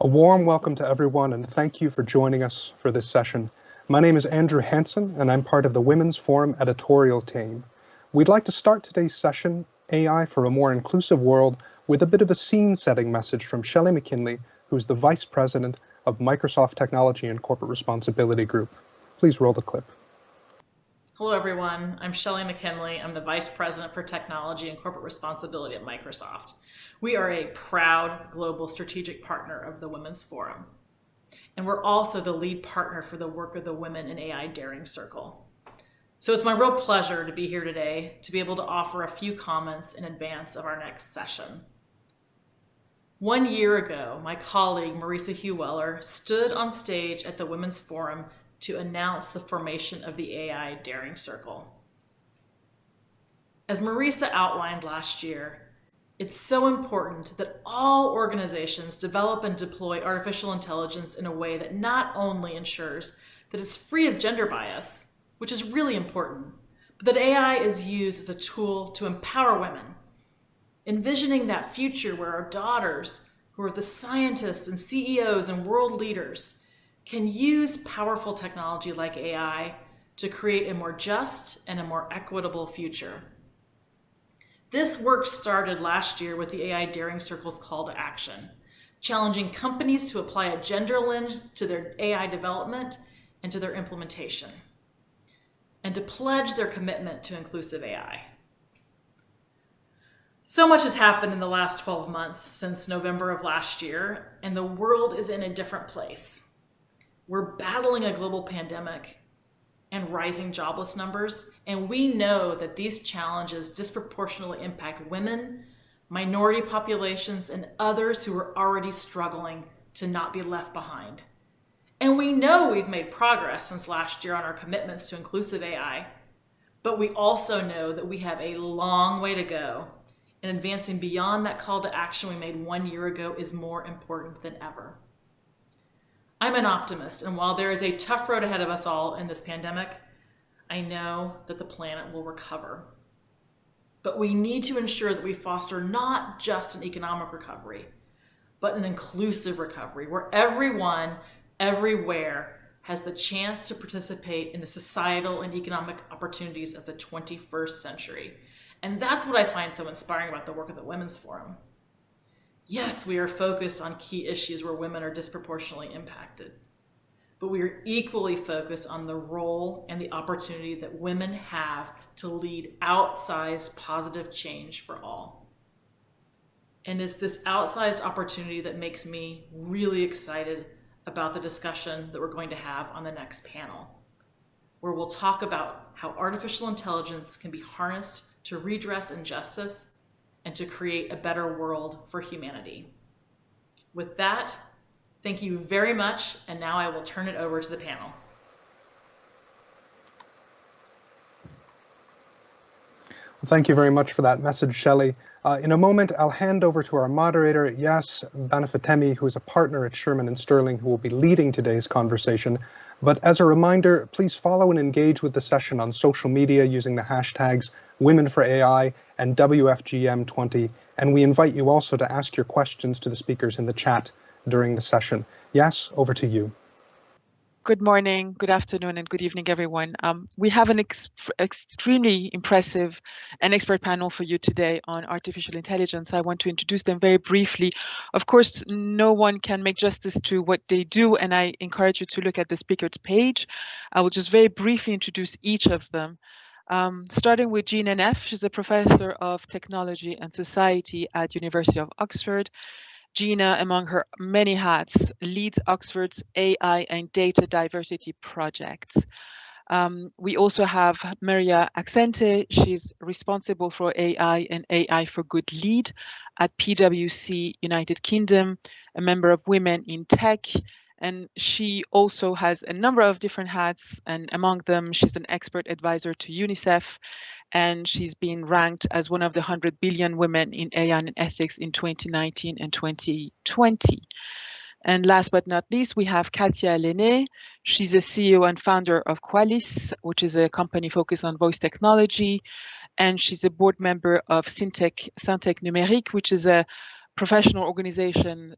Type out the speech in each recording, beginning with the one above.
A warm welcome to everyone, and thank you for joining us for this session. My name is Andrew Hansen, and I'm part of the Women's Forum editorial team. We'd like to start today's session, AI for a More Inclusive World, with a bit of a scene-setting message from Shelley McKinley, who's the Vice President of Microsoft Technology and Corporate Responsibility Group. Please roll the clip. Hello, everyone. I'm Shelley McKinley. I'm the Vice President for Technology and Corporate Responsibility at Microsoft. We are a proud global strategic partner of the Women's Forum. And we're also the lead partner for the work of the Women in AI Daring Circle. So it's my real pleasure to be here today to be able to offer a few comments in advance of our next session. 1 year ago, my colleague Marisa Hugh-Weller stood on stage at the Women's Forum to announce the formation of the AI Daring Circle. As Marisa outlined last year, it's so important that all organizations develop and deploy artificial intelligence in a way that not only ensures that it's free of gender bias, which is really important, but that AI is used as a tool to empower women, envisioning that future where our daughters, who are the scientists and CEOs and world leaders, can use powerful technology like AI to create a more just and a more equitable future. This work started last year with the AI Daring Circle's call to action, challenging companies to apply a gender lens to their AI development and to their implementation, and to pledge their commitment to inclusive AI. So much has happened in the last 12 months since November of last year, and the world is in a different place. We're battling a global pandemic and rising jobless numbers, and we know that these challenges disproportionately impact women, minority populations, and others who are already struggling to not be left behind. And we know we've made progress since last year on our commitments to inclusive AI, but we also know that we have a long way to go, and advancing beyond that call to action we made 1 year ago is more important than ever. I'm an optimist, and while there is a tough road ahead of us all in this pandemic, I know that the planet will recover. But we need to ensure that we foster not just an economic recovery, but an inclusive recovery where everyone, everywhere, has the chance to participate in the societal and economic opportunities of the 21st century. And that's what I find so inspiring about the work of the Women's Forum. Yes, we are focused on key issues where women are disproportionately impacted, but we are equally focused on the role and the opportunity that women have to lead outsized positive change for all. And it's this outsized opportunity that makes me really excited about the discussion that we're going to have on the next panel, where we'll talk about how artificial intelligence can be harnessed to redress injustice and to create a better world for humanity. With that, thank you very much, and now I will turn it over to the panel. Well, thank you very much for that message, Shelley. In a moment, I'll hand over to our moderator, Yas Banafatemi, who is a partner at Sherman & Sterling, who will be leading today's conversation. But as a reminder, please follow and engage with the session on social media using the hashtags Women4AI and WFGM20. And we invite you also to ask your questions to the speakers in the chat during the session. Yas, over to you. Good morning, good afternoon, and good evening, everyone. We have an extremely impressive and expert panel for you today on artificial intelligence. I want to introduce them very briefly. Of course, no one can make justice to what they do, and I encourage you to look at the speakers page. I will just very briefly introduce each of them. Starting with Gina Neff, she's a professor of technology and society at University of Oxford. Gina, among her many hats, leads Oxford's AI and data diversity projects. We also have Maria Axente. She's responsible for AI and AI for Good lead at PwC United Kingdom, a member of Women in Tech. And she also has a number of different hats, and among them, she's an expert advisor to UNICEF, and she's been ranked as one of the 100 billion women in AI and ethics in 2019 and 2020. And last but not least, we have Katya Lainé. She's a CEO and founder of Kwalys, which is a company focused on voice technology, and she's a board member of Syntec Numérique, which is a professional organization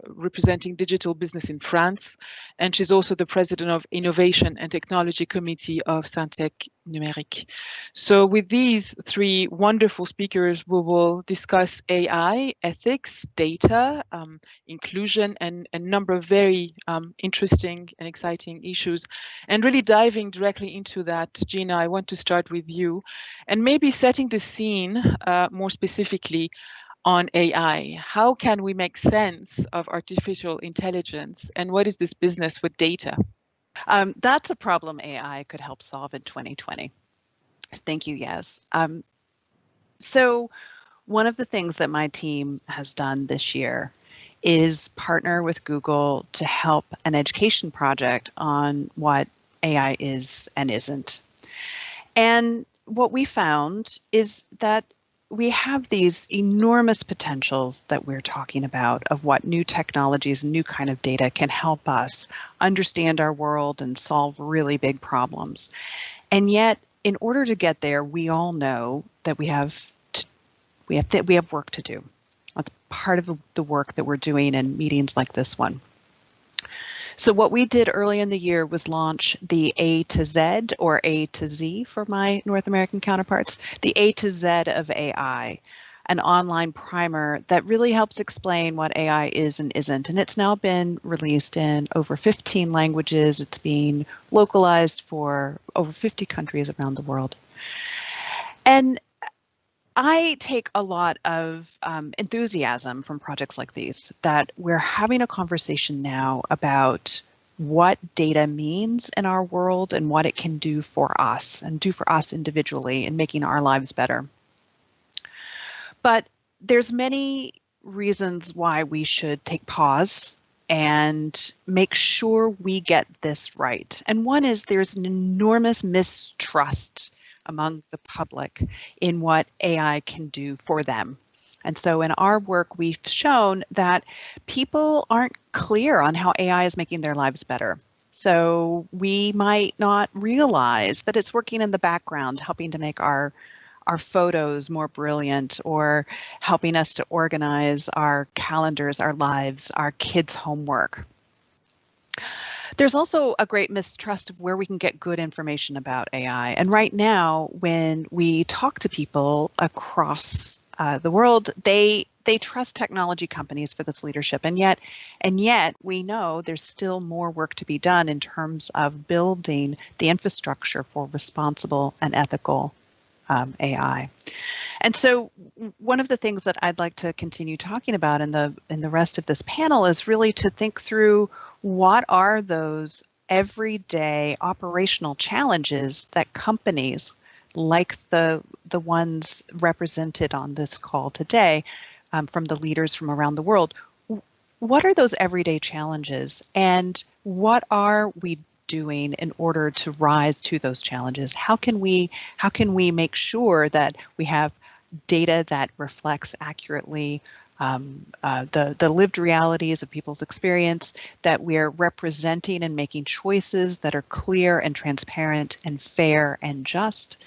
representing digital business in France, and she's also the president of Innovation and Technology Committee of Syntec Numérique. So with these three wonderful speakers, we will discuss AI, ethics, data, inclusion, and a number of very interesting and exciting issues. And really diving directly into that, Gina, I want to start with you, and maybe setting the scene more specifically on AI. How can we make sense of artificial intelligence, and what is this business with data? That's a problem AI could help solve in 2020. Thank you, Yes. So one of the things that my team has done this year is partner with Google to help an education project on what AI is and isn't. And what we found is that we have these enormous potentials that we're talking about of what new technologies, new kind of data can help us understand our world and solve really big problems. And yet, in order to get there, we all know that we have work to do. That's part of the work that we're doing in meetings like this one. So what we did early in the year was launch the A to Z, or A to Z for my North American counterparts, the A to Z of AI, an online primer that really helps explain what AI is and isn't. And it's now been released in over 15 languages. It's being localized for over 50 countries around the world. And I take a lot of enthusiasm from projects like these, that we're having a conversation now about what data means in our world and what it can do for us and do for us individually in making our lives better. But there's many reasons why we should take pause and make sure we get this right. And one is there's an enormous mistrust among the public in what AI can do for them. And so in our work, we've shown that people aren't clear on how AI is making their lives better. So we might not realize that it's working in the background, helping to make our photos more brilliant, or helping us to organize our calendars, our lives, our kids' homework. There's also a great mistrust of where we can get good information about AI. And right now, when we talk to people across the world, they trust technology companies for this leadership. And yet we know there's still more work to be done in terms of building the infrastructure for responsible and ethical AI. And so one of the things that I'd like to continue talking about in the rest of this panel is really to think through what are those everyday operational challenges that companies like the ones represented on this call today from the leaders from around the world, what are those everyday challenges, and what are we doing in order to rise to those challenges? How can we make sure that we have data that reflects accurately the lived realities of people's experience, that we are representing and making choices that are clear and transparent and fair and just,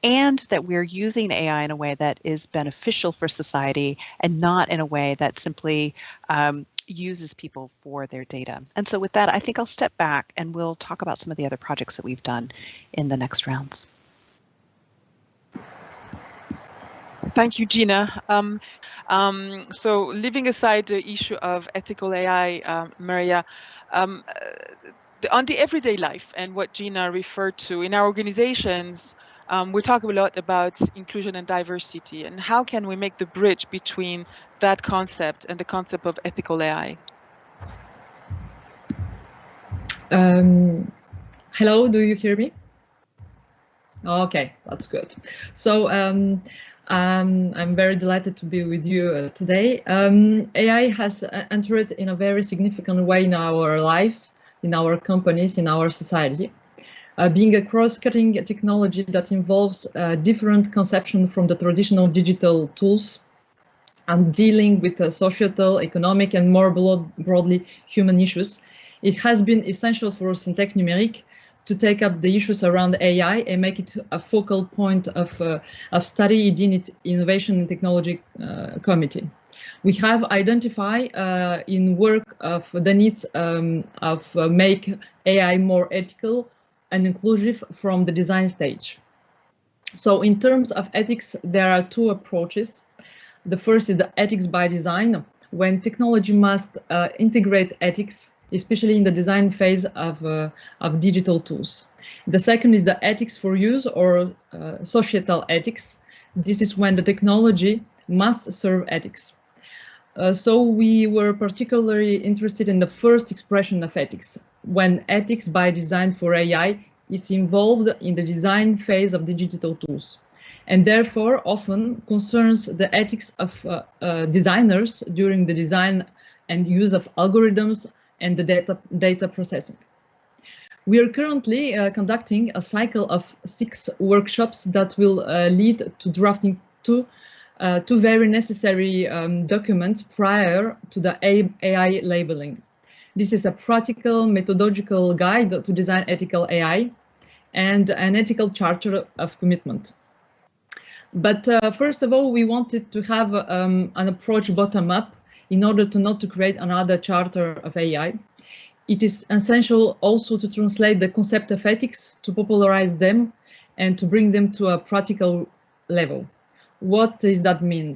and that we're using AI in a way that is beneficial for society and not in a way that simply uses people for their data. And so with that, I think I'll step back and we'll talk about some of the other projects that we've done in the next rounds. Thank you, Gina. So leaving aside the issue of ethical AI, Maria, on the everyday life and what Gina referred to in our organizations, we talk a lot about inclusion and diversity, and how can we make the bridge between that concept and the concept of ethical AI? Hello, do you hear me? Okay, that's good. So I'm very delighted to be with you today. AI has entered in a very significant way in our lives, in our companies, in our society. Being a cross-cutting technology that involves different conception from the traditional digital tools and dealing with societal, economic, and more broadly human issues, it has been essential for Syntec Numérique to take up the issues around AI and make it a focal point of study in the Innovation and Technology Committee. We have identified in work of the needs of make AI more ethical and inclusive from the design stage. So in terms of ethics, there are two approaches. The first is the ethics by design, when technology must integrate ethics, especially in the design phase of digital tools. The second is the ethics for use, or societal ethics. This is when the technology must serve ethics. So we were particularly interested in the first expression of ethics, when ethics by design for AI is involved in the design phase of the digital tools, and therefore often concerns the ethics of designers during the design and use of algorithms and the data processing. We are currently conducting a cycle of 6 workshops that will lead to drafting two very necessary documents prior to the AI labeling. This is a practical methodological guide to design ethical AI and an ethical charter of commitment. But first of all, we wanted to have an approach bottom-up in order to not to create another charter of AI. It is essential also to translate the concept of ethics, to popularize them, and to bring them to a practical level. What does that mean?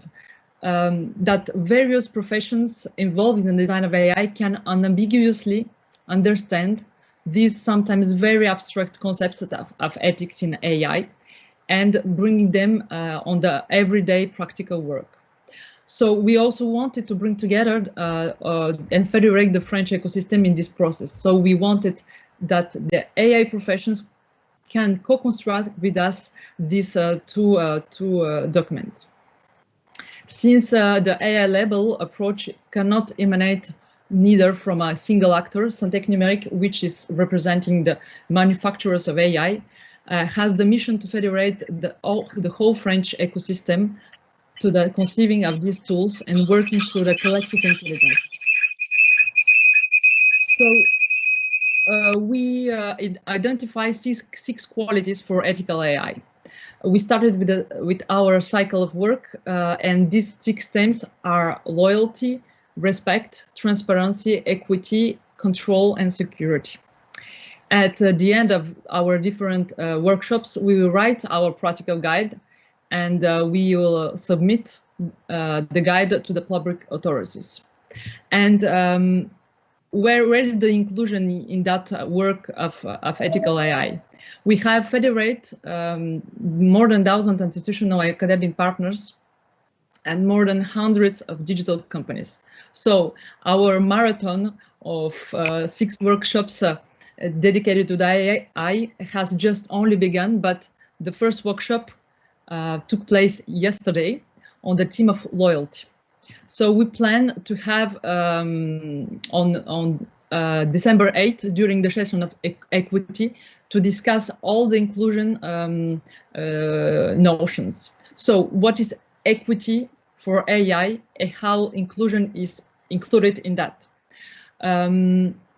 That various professions involved in the design of AI can unambiguously understand these sometimes very abstract concepts of ethics in AI and bringing them on the everyday practical work. So we also wanted to bring together and federate the French ecosystem in this process. So we wanted that the AI professions can co-construct with us these two documents. Since the AI label approach cannot emanate neither from a single actor, Syntec Numérique, which is representing the manufacturers of AI, has the mission to federate the whole French ecosystem to the conceiving of these tools and working through the collective intelligence. So we identify six qualities for ethical AI. We started with our cycle of work, and these 6 themes are loyalty, respect, transparency, equity, control, and security. At the end of our different workshops, we will write our practical guide, and we will submit the guide to the public authorities. And where is the inclusion in that work of ethical AI? We have federate more than 1,000 institutional academic partners and more than hundreds of digital companies. So our marathon of 6 workshops dedicated to the AI has just only begun, but the first workshop took place yesterday on the theme of loyalty. So we plan to have on December 8th, during the session of equity, to discuss all the inclusion notions. So what is equity for AI and how inclusion is included in that?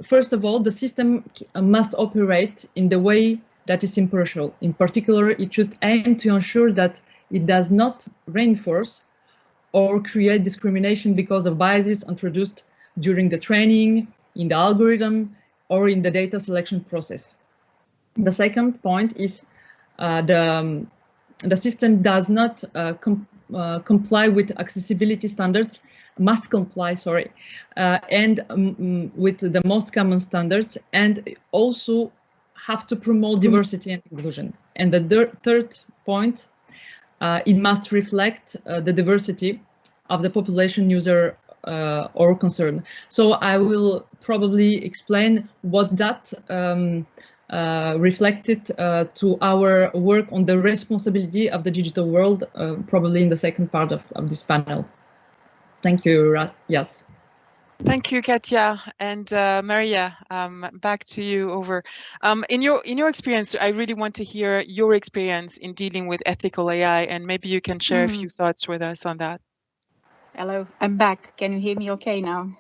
First of all, the system must operate in the way that is impartial. In particular, it should aim to ensure that it does not reinforce or create discrimination because of biases introduced during the training, in the algorithm, or in the data selection process. The second point is the system does not comply with accessibility standards, must comply, sorry, and with the most common standards, and also have to promote diversity and inclusion. And the third point, it must reflect the diversity of the population user or concern. So I will probably explain what that reflected to our work on the responsibility of the digital world, probably in the second part of this panel. Thank you, yes. Thank you, Katya. And Maria, back to you over. In your experience, I really want to hear your experience in dealing with ethical AI, and maybe you can share a few thoughts with us on that. Hello, I'm back. Can you hear me okay now?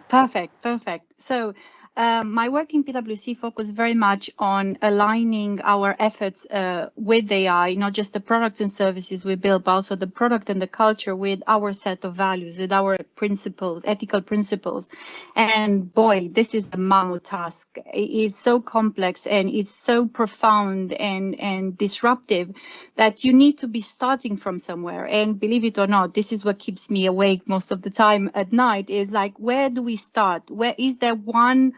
Perfect, perfect. So my work in PwC focused very much on aligning our efforts with AI, not just the products and services we build, but also the product and the culture with our set of values, with our principles, ethical principles. And boy, this is a mammoth task. It is so complex and it's so profound and disruptive that you need to be starting from somewhere. And believe it or not, this is what keeps me awake most of the time at night, is like, where do we start? Where is there one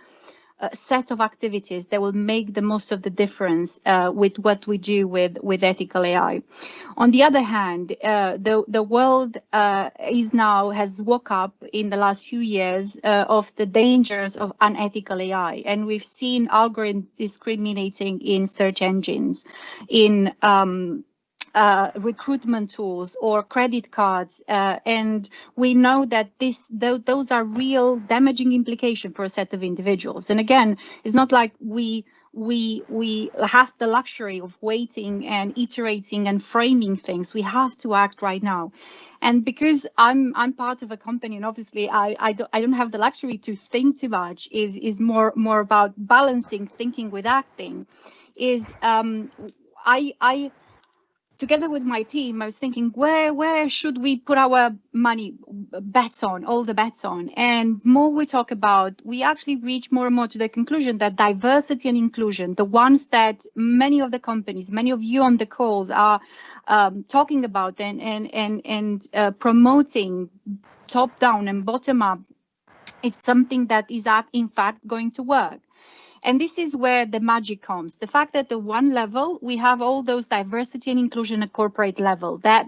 set of activities that will make the most of the difference with what we do with ethical AI? On the other hand, the world has woke up in the last few years of the dangers of unethical AI, and we've seen algorithms discriminating in search engines, in recruitment tools or credit cards, and we know that those are real damaging implications for a set of individuals. And again, it's not like we have the luxury of waiting and iterating and framing things. We have to act right now. And because I'm part of a company, and obviously I don't have the luxury to think too much, is more about balancing thinking with acting. I together with my team, I was thinking, where should we put our money, bets on, all the bets on? And more we talk about, we actually reach more and more to the conclusion that diversity and inclusion, the ones that many of the companies, many of you on the calls are talking about and promoting top down and bottom up, it's something that is in fact going to work. And this is where the magic comes. The fact that at one level, we have all those diversity and inclusion at corporate level that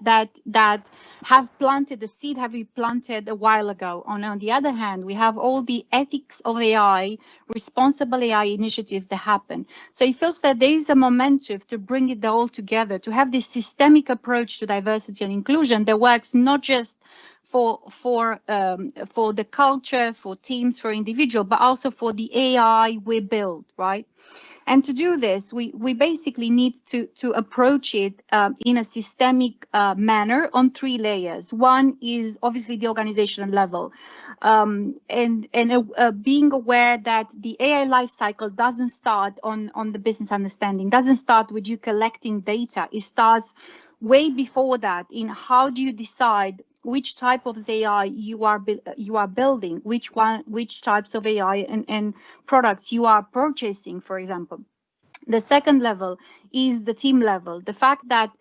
have planted the seed, have been planted a while ago. On the other hand, we have all the ethics of AI, responsible AI initiatives that happen. So it feels that there is a momentum to bring it all together, to have this systemic approach to diversity and inclusion that works not just for the culture, for teams, for individual, but also for the AI we build, right? And to do this, we basically need to approach it in a systemic manner on 3 layers. One is obviously the organizational level, and being aware that the AI lifecycle doesn't start on the business understanding, doesn't start with you collecting data. It starts way before that in how do you decide which type of AI you are building, which types of AI and products you are purchasing, for example. The second level is the team level. The fact that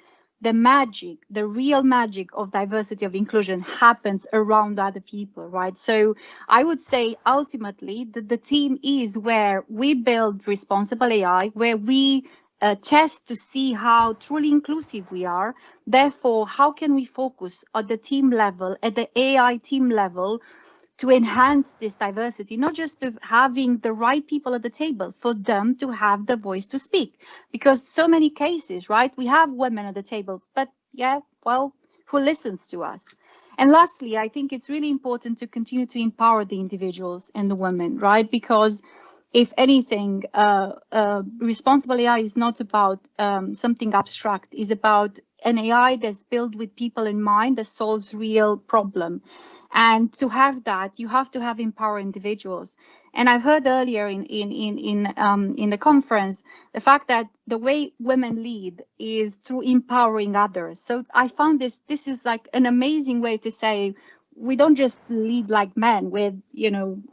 the magic, the real magic of diversity of inclusion happens around other people, right? So I would say ultimately that the team is where we build responsible AI, where we test to see how truly inclusive we are. Therefore, how can we focus at the team level, at the AI team level, to enhance this diversity, not just of having the right people at the table, for them to have the voice to speak. Because so many cases, right, we have women at the table, but yeah, well, who listens to us? And lastly, I think it's really important to continue to empower the individuals and the women, right? Because if anything, responsible AI is not about something abstract. It's about an AI that's built with people in mind, that solves real problem. And to have that, you have to have empowered individuals. And I've heard earlier in the conference the fact that the way women lead is through empowering others. So I found this is like an amazing way to say, we don't just lead like men with,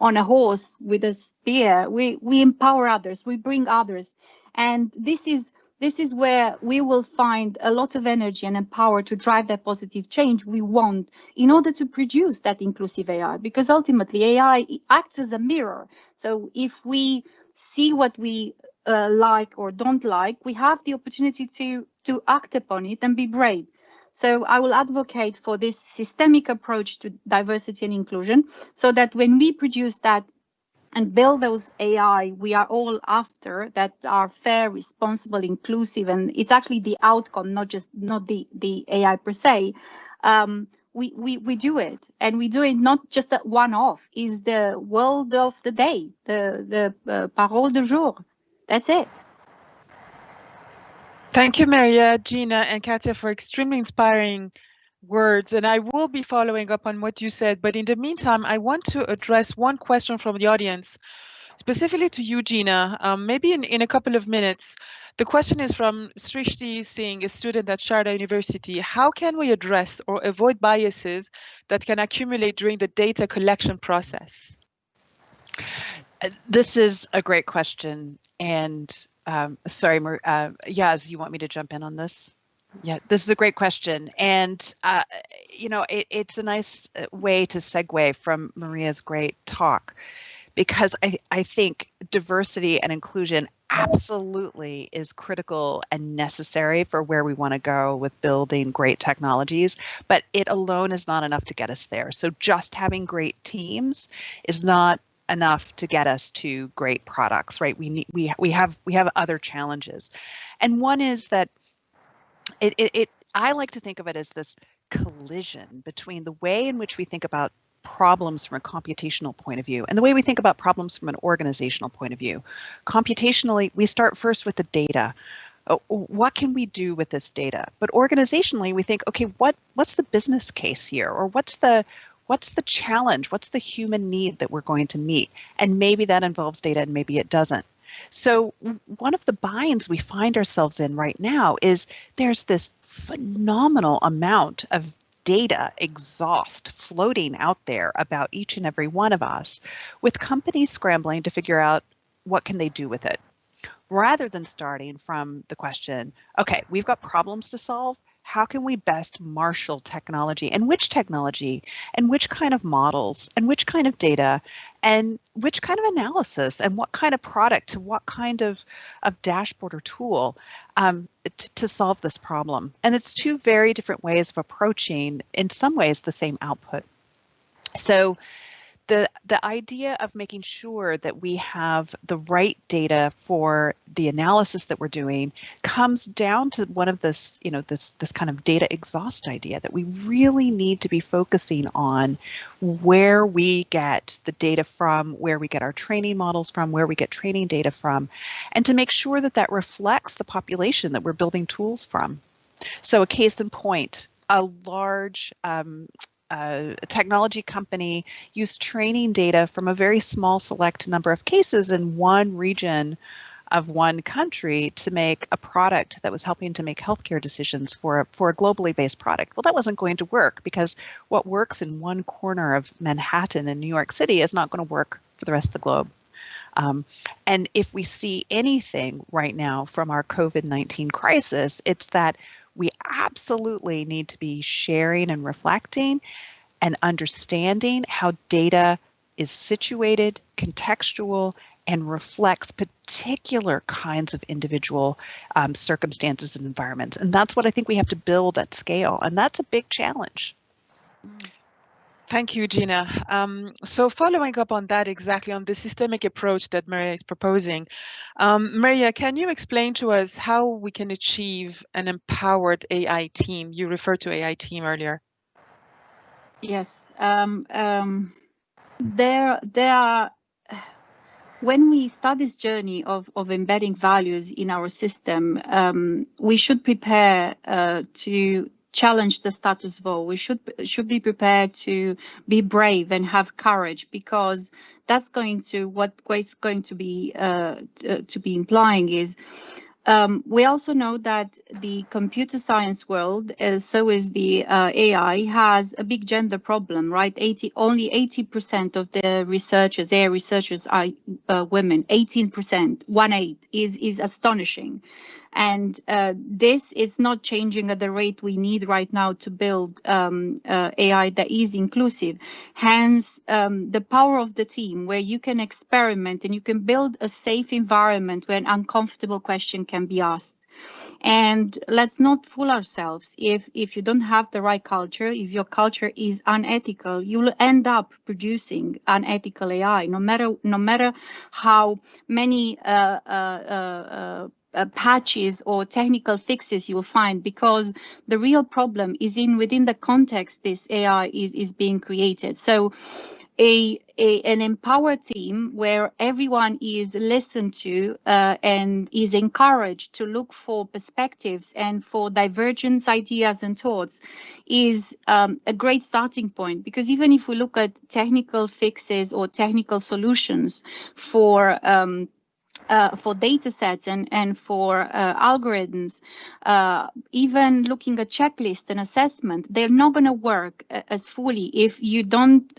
on a horse with a spear. We empower others, we bring others. And this is where we will find a lot of energy and power to drive that positive change we want in order to produce that inclusive AI, because ultimately AI acts as a mirror. So if we see what we like or don't like, we have the opportunity to act upon it and be brave. So I will advocate for this systemic approach to diversity and inclusion, so that when we produce that and build those AI we are all after, that are fair, responsible, inclusive, and it's actually the outcome, not the AI per se, we do it. And we do it not just at one-off, is the word of the day, the parole du jour. That's it. Thank you, Maria, Gina, and Katya, for extremely inspiring words. And I will be following up on what you said. But in the meantime, I want to address one question from the audience. Specifically to you, Gina, maybe in a couple of minutes, the question is from Srishti Singh, a student at Sharda University. How can we address or avoid biases that can accumulate during the data collection process? This is a great question. And sorry, Yaz, you want me to jump in on this? Yeah, this is a great question. And, you know, it's a nice way to segue from Maria's great talk, because I think diversity and inclusion absolutely is critical and necessary for where we want to go with building great technologies, but it alone is not enough to get us there. So just having great teams is not enough to get us to great products, right? We have other challenges. And one is that I like to think of it as this collision between the way in which we think about problems from a computational point of view and the way we think about problems from an organizational point of view. Computationally, we start first with the data. What can we do with this data? But organizationally, we think, okay, what's the business case here? Or what's the challenge? What's the human need that we're going to meet? And maybe that involves data and maybe it doesn't. So one of the binds we find ourselves in right now is there's this phenomenal amount of data exhaust floating out there about each and every one of us, with companies scrambling to figure out what can they do with it, rather than starting from the question, okay, we've got problems to solve. How can we best marshal technology, and which kind of models, and which kind of data, and which kind of analysis, and what kind of product, to what kind of dashboard or tool to solve this problem? And it's two very different ways of approaching, in some ways, the same output. So the idea of making sure that we have the right data for the analysis that we're doing comes down to one of this, you know, this kind of data exhaust idea, that we really need to be focusing on where we get the data from, where we get our training models from, where we get training data from, and to make sure that that reflects the population that we're building tools from. So a case in point, a large technology company used training data from a very small select number of cases in one region of one country to make a product that was helping to make healthcare decisions for a globally based product. Well, that wasn't going to work, because what works in one corner of Manhattan in New York City is not going to work for the rest of the globe. And if we see anything right now from our COVID-19 crisis, it's that we absolutely need to be sharing and reflecting and understanding how data is situated, contextual, and reflects particular kinds of individual circumstances and environments. And that's what I think we have to build at scale. And that's a big challenge. Thank you, Gina. So following up on that, exactly on the systemic approach that Maria is proposing, Maria, can you explain to us how we can achieve an empowered AI team? You referred to AI team earlier. Yes, there are, when we start this journey of embedding values in our system, we should prepare to challenge the status quo. We should be prepared to be brave and have courage, because that's going to, what Kwalys going to be implying is, we also know that the computer science world, so is the AI, has a big gender problem, right? Only 80% of the researchers, AI researchers, are women. 18%, 1/8 is astonishing. And this is not changing at the rate we need right now to build AI that is inclusive. Hence, the power of the team, where you can experiment and you can build a safe environment where an uncomfortable question can be asked. And let's not fool ourselves. If you don't have the right culture, if your culture is unethical, you will end up producing unethical AI, no matter how many patches or technical fixes you'll find, because the real problem is within the context this AI is being created. So an empowered team where everyone is listened to and is encouraged to look for perspectives and for divergent ideas and thoughts is a great starting point. Because even if we look at technical fixes or technical solutions for data sets and for algorithms, even looking at checklist and assessment, they're not going to work as fully if you don't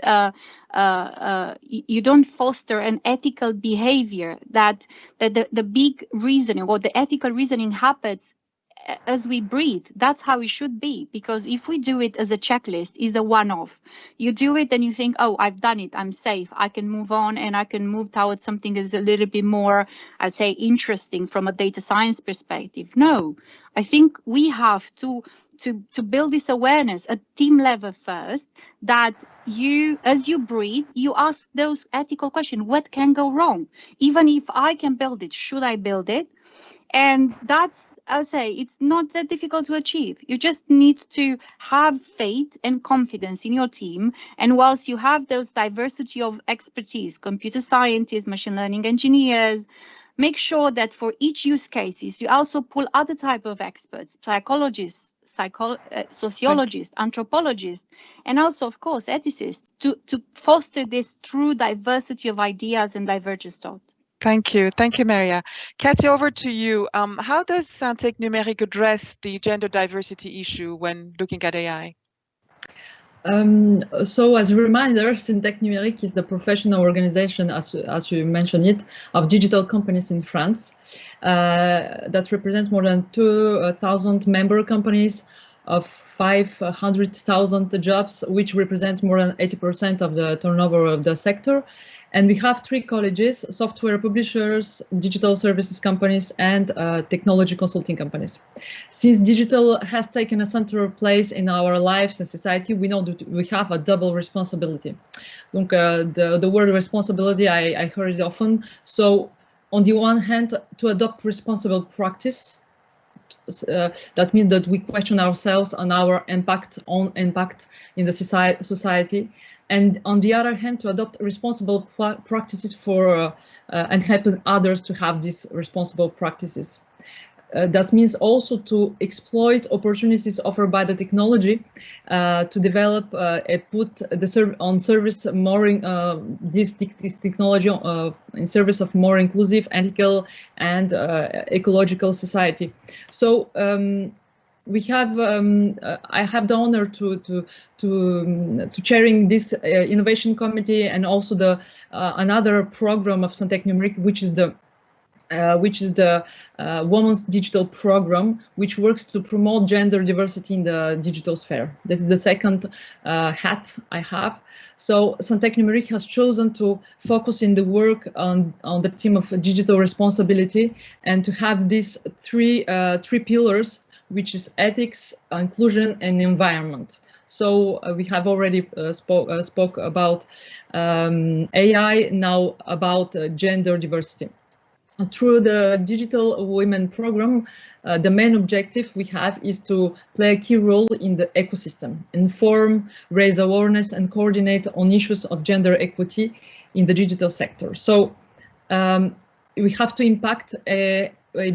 foster an ethical behavior, that the big reasoning or the ethical reasoning happens as we breathe. That's how it should be, because if we do it as a checklist, is a one-off. You do it and you think, oh, I've done it, I'm safe, I can move on and I can move towards something that's a little bit more, I'd say, interesting from a data science perspective. No, I think we have to build this awareness at team level first, that you, as you breathe, you ask those ethical questions. What can go wrong? Even if I can build it, should I build it? And that's, I'll say, it's not that difficult to achieve. You just need to have faith and confidence in your team. And whilst you have those diversity of expertise, computer scientists, machine learning engineers, make sure that for each use cases, you also pull other type of experts, psychologists, sociologists, anthropologists, and also, of course, ethicists, to foster this true diversity of ideas and divergent thought. Thank you, Maria. Katya, over to you. How does Syntec Numérique address the gender diversity issue when looking at AI? So as a reminder, Syntec Numérique is the professional organization, as you mentioned it, of digital companies in France that represents more than 2,000 member companies of 500,000 jobs, which represents more than 80% of the turnover of the sector. And we have 3 colleges: software publishers, digital services companies, and technology consulting companies. Since digital has taken a central place in our lives and society, we know that we have a double responsibility. Donc, the word responsibility, I heard it often. So on the one hand, to adopt responsible practice, that means that we question ourselves on our impact in the society. And on the other hand, to adopt responsible practices for and helping others to have these responsible practices. That means also to exploit opportunities offered by the technology to develop and put the this technology in service of more inclusive, ethical, and ecological society. So we have I have the honor to chairing this innovation committee, and also the another program of Syntec Numérique, which is the Women's Digital Program, which works to promote gender diversity in the digital sphere. This is the second hat I have. So Syntec Numérique has chosen to focus in the work on the theme of digital responsibility, and to have these three pillars, which is ethics, inclusion, and environment. So we have already spoke about AI, now about gender diversity. Through the Digital Women Program, the main objective we have is to play a key role in the ecosystem, inform, raise awareness, and coordinate on issues of gender equity in the digital sector. So we have to impact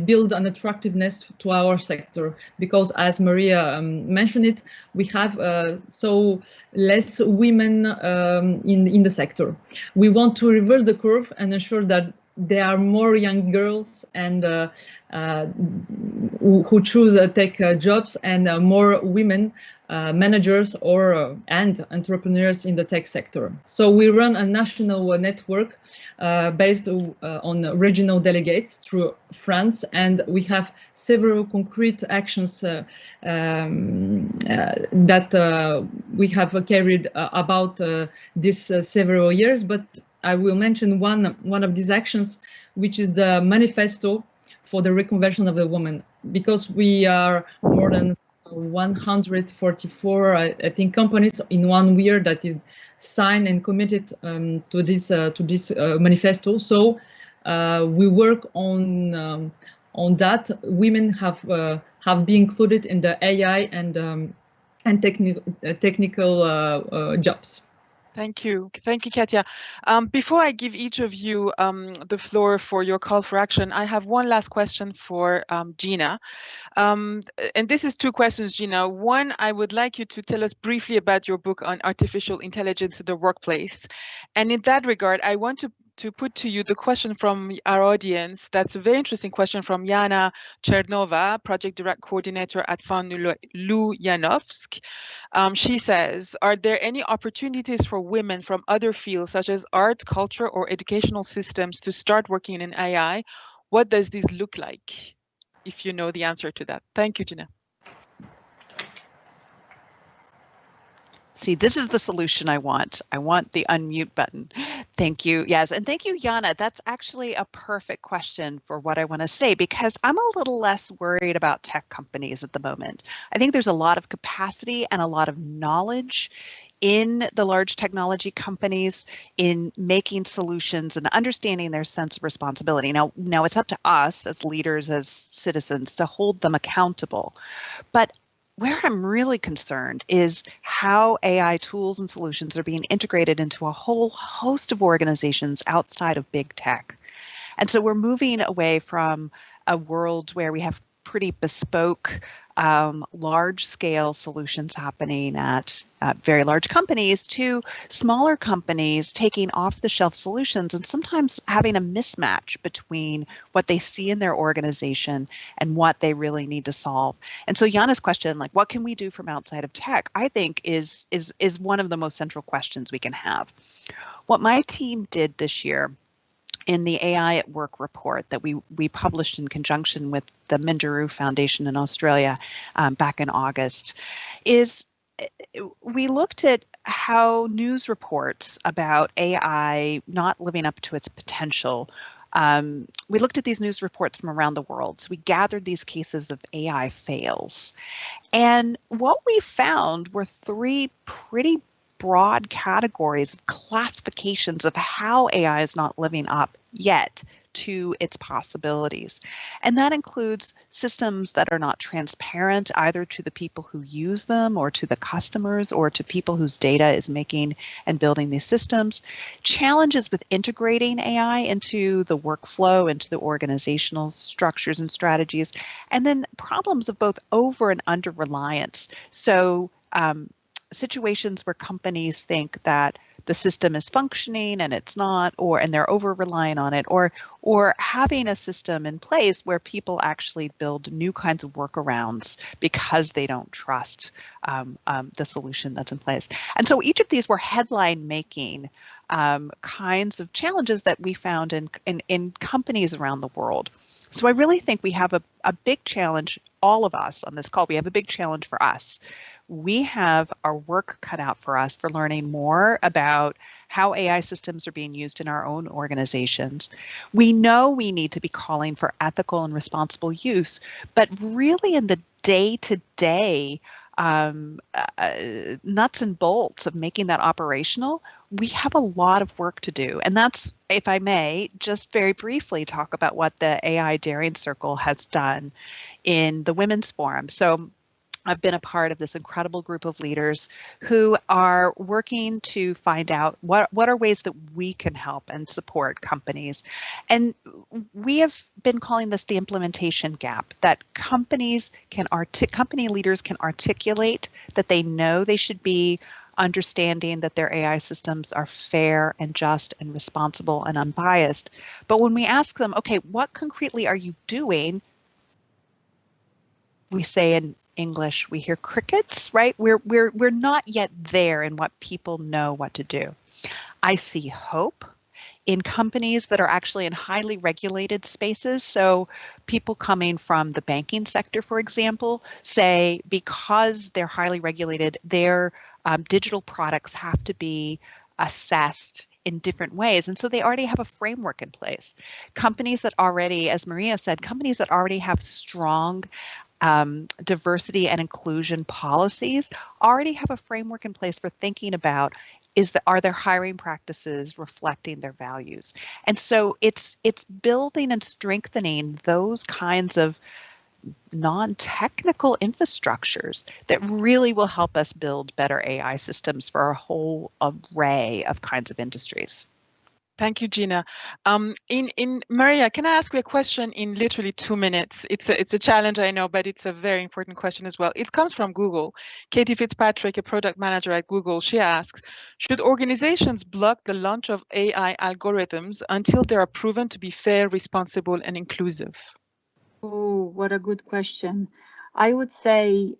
build an attractiveness to our sector, because as Maria mentioned it, we have so less women in the sector. We want to reverse the curve and ensure that there are more young girls and who choose take jobs, and more women managers and entrepreneurs in the tech sector. So we run a national network based on regional delegates through France, and we have several concrete actions that we have carried about this several years. But I will mention one of these actions, which is the manifesto for the reconversion of the woman, because we are more than 144, I think, companies in 1 year that is signed and committed to this manifesto. So we work on that. Women have been included in the AI and technical jobs. Thank you, Katya. Before I give each of you the floor for your call for action, I have one last question for Gina. And this is two questions, Gina. One, I would like you to tell us briefly about your book on artificial intelligence in the workplace. And in that regard, I want to put to you the question from our audience. That's a very interesting question from Yana Chernova, Project Direct Coordinator at Fond Luyanovsk. She says, are there any opportunities for women from other fields such as art, culture, or educational systems to start working in AI? What does this look like? If you know the answer to that. Thank you, Gina. See, this is the solution I want. I want the unmute button. Thank you. Yes, and thank you, Yana. That's actually a perfect question for what I want to say, because I'm a little less worried about tech companies at the moment. I think there's a lot of capacity and a lot of knowledge in the large technology companies in making solutions and understanding their sense of responsibility. Now it's up to us as leaders, as citizens, to hold them accountable. But where I'm really concerned is how AI tools and solutions are being integrated into a whole host of organizations outside of big tech. And so we're moving away from a world where we have pretty bespoke, large-scale solutions happening at very large companies to smaller companies taking off-the-shelf solutions and sometimes having a mismatch between what they see in their organization and what they really need to solve. And so Yana's question, like, what can we do from outside of tech, I think is one of the most central questions we can have. What my team did this year in the AI at Work report that we published in conjunction with the Minderoo Foundation in Australia back in August, is we looked at how news reports about AI not living up to its potential. We looked at these news reports from around the world. So we gathered these cases of AI fails. And what we found were three pretty broad categories, classifications of how AI is not living up yet to its possibilities. And that includes systems that are not transparent either to the people who use them or to the customers or to people whose data is making and building these systems, challenges with integrating AI into the workflow, into the organizational structures and strategies, and then problems of both over and under reliance. So situations where companies think that the system is functioning and it's not, and they're over relying on it, or having a system in place where people actually build new kinds of workarounds because they don't trust the solution that's in place. And so each of these were headline making kinds of challenges that we found in companies around the world. So I really think we have a big challenge, all of us on this call, we have a big challenge for us. We have our work cut out for us for learning more about how AI systems are being used in our own organizations. We know we need to be calling for ethical and responsible use, but really in the day-to-day nuts and bolts of making that operational, we have a lot of work to do. And that's, if I may, just very briefly talk about what the AI Daring Circle has done in the Women's Forum. So I've been a part of this incredible group of leaders who are working to find out what are ways that we can help and support companies. And we have been calling this the implementation gap, that company leaders can articulate that they know they should be understanding that their AI systems are fair and just and responsible and unbiased. But when we ask them, okay, what concretely are you doing? We say in English, we hear crickets, right? We're not yet there in what people know what to do. I see hope in companies that are actually in highly regulated spaces. So people coming from the banking sector, for example, say because they're highly regulated, their digital products have to be assessed in different ways. And so they already have a framework in place. Companies that already, as Maria said, companies that already have strong diversity and inclusion policies already have a framework in place for thinking about are their hiring practices reflecting their values? And so it's building and strengthening those kinds of non-technical infrastructures that really will help us build better AI systems for a whole array of kinds of industries. Thank you, Gina. Maria, can I ask you a question in literally 2 minutes? It's a challenge, I know, but it's a very important question as well. It comes from Google. Katie Fitzpatrick, a product manager at Google, she asks, should organizations block the launch of AI algorithms until they are proven to be fair, responsible, and inclusive? Oh, what a good question. I would say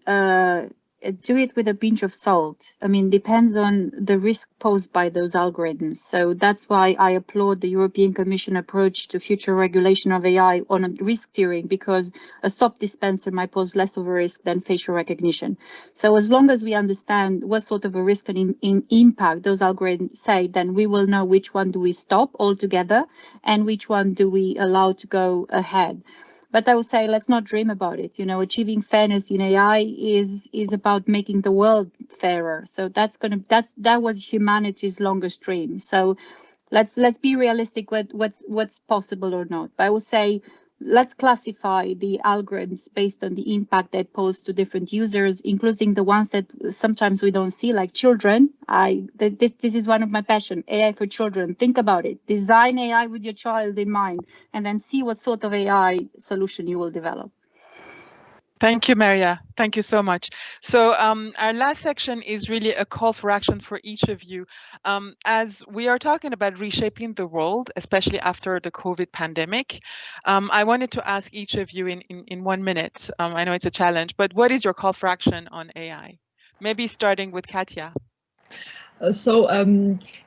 do it with a pinch of salt. I mean, depends on the risk posed by those algorithms. So that's why I applaud the European Commission approach to future regulation of AI on a risk tiering, because a soap dispenser might pose less of a risk than facial recognition. So as long as we understand what sort of a risk and impact those algorithms say, then we will know which one do we stop altogether and which one do we allow to go ahead. But I would say, let's not dream about it. You know, achieving fairness in AI is about making the world fairer. So that was humanity's longest dream. So let's be realistic with what's possible or not. But I would say, let's classify the algorithms based on the impact they pose to different users, including the ones that sometimes we don't see, like children. This is one of my passion, AI for children. Think about it. Design AI with your child in mind, and then see what sort of AI solution you will develop. Thank you, Maria. Thank you so much. So our last section is really a call for action for each of you. As we are talking about reshaping the world, especially after the COVID pandemic, I wanted to ask each of you in 1 minute. I know it's a challenge, but what is your call for action on AI? Maybe starting with Katya. So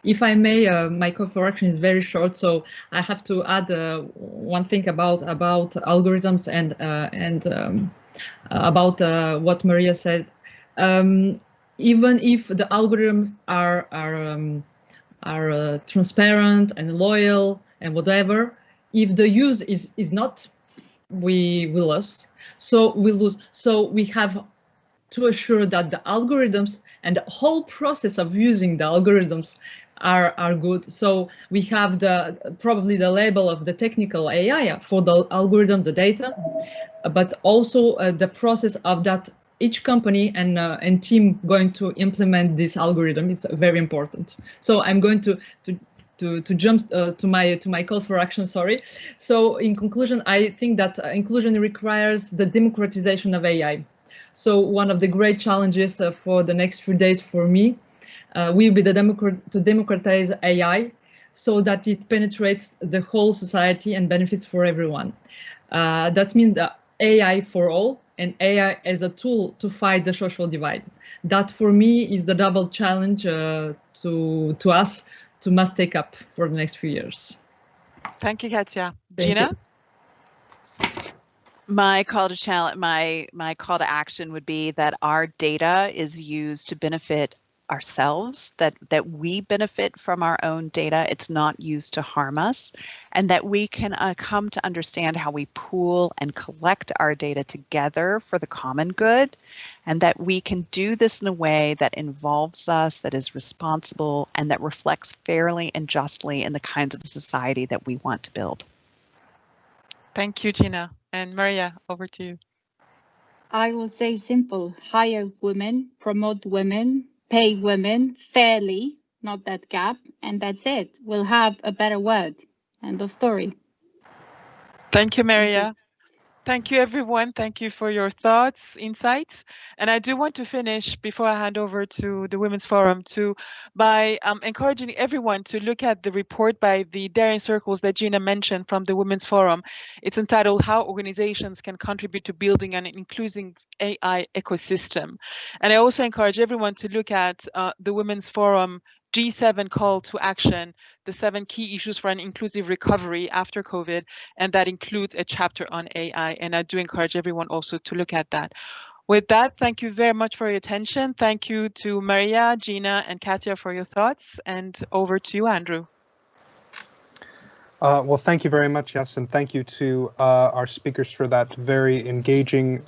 if I may, my call for action is very short. So I have to add one thing about algorithms and about what Maria said. Even if the algorithms are transparent and loyal and whatever, if the use is not, we will lose. So we lose. So we have to assure that the algorithms and the whole process of using the algorithms are good. So we have probably the label of the technical AI for the algorithm, the data, but also the process of that each company and team going to implement this algorithm is very important. So I'm going to jump to my call for action. Sorry. So in conclusion, I think that inclusion requires the democratization of AI. So one of the great challenges for the next few days for me will be to democratize AI so that it penetrates the whole society and benefits for everyone. That means AI for all and AI as a tool to fight the social divide. That for me is the double challenge to us to must take up for the next few years. Thank you, Katya. Gina? My call to action would be that our data is used to benefit ourselves, that we benefit from our own data. It's not used to harm us, and that we can come to understand how we pool and collect our data together for the common good, and that we can do this in a way that involves us, that is responsible, and that reflects fairly and justly in the kinds of society that we want to build. Thank you, Gina. And Maria, over to you. I will say simple: hire women, promote women, pay women fairly, not that gap, and that's it. We'll have a better world. End of story. Thank you, Maria. Thank you, everyone. Thank you for your thoughts, insights. And I do want to finish before I hand over to the Women's Forum by encouraging everyone to look at the report by the Daring Circles that Gina mentioned from the Women's Forum. It's entitled How Organizations Can Contribute to Building an Inclusive AI Ecosystem. And I also encourage everyone to look at the Women's Forum G7 call to action, the 7 key issues for an inclusive recovery after COVID, and that includes a chapter on AI. And I do encourage everyone also to look at that. With that, thank you very much for your attention. Thank you to Maria, Gina, and Katya for your thoughts. And over to you, Andrew. Well, thank you very much, yes, and thank you to our speakers for that very engaging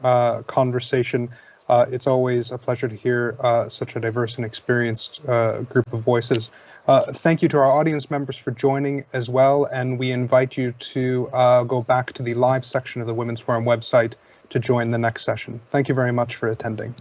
conversation. It's always a pleasure to hear such a diverse and experienced group of voices. Thank you to our audience members for joining as well, and we invite you to go back to the live section of the Women's Forum website to join the next session. Thank you very much for attending.